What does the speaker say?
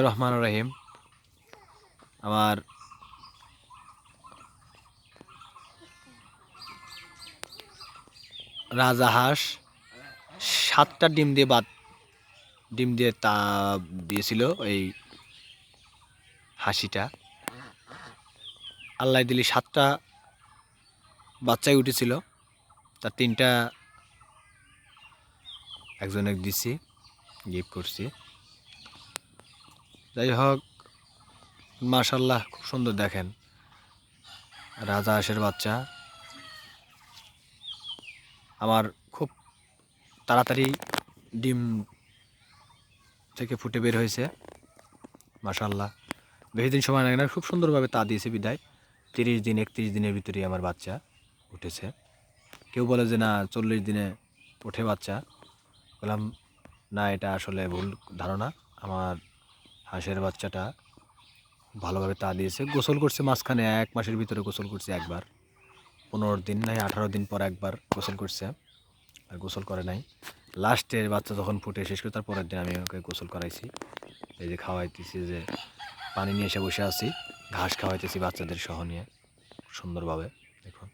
রহমান রহিম। আমার রাজাহাঁস 7টা ডিম দিয়ে তা দিয়েছিল। এই হাসিটা আল্লাহ দিলি 7টা বাচ্চাই উঠেছিল, তার 3টা একজনে দিছি, গিফট করছি। যাই হোক, মাশাল্লাহ খুব সুন্দর। দেখেন, রাজাহাঁসের বাচ্চা আমার খুব তাড়াতাড়ি ডিম থেকে ফুটে বের হয়েছে। মাশাল্লাহ, বেশি দিন সময় লাগে না, খুব সুন্দরভাবে তা দিয়েছে বিদায়। 30 দিন 31 দিনের ভিতরেই আমার বাচ্চা উঠেছে। কেউ বলে যে না 40 দিনে ওঠে বাচ্চা। বললাম না, এটা আসলে ভুল ধারণা। আমার হাঁসের বাচ্চাটা ভালোভাবে তা দিয়েছে। গোসল করছে মাঝখানে, 1 মাসের ভিতরে গোসল করছে একবার। 15 দিন নাই 18 দিন পর একবার গোসল করছে, আর গোসল করে নাই। লাস্টের বাচ্চা যখন ফুটে শেষ করে তার পরের দিন আমি ওকে গোসল করাইছি। এই যে খাওয়াইতেছি, যে পানি নিয়ে এসে বসে আছি, ঘাস খাওয়াইতেছি বাচ্চাদের সহ নিয়ে সুন্দরভাবে। দেখুন।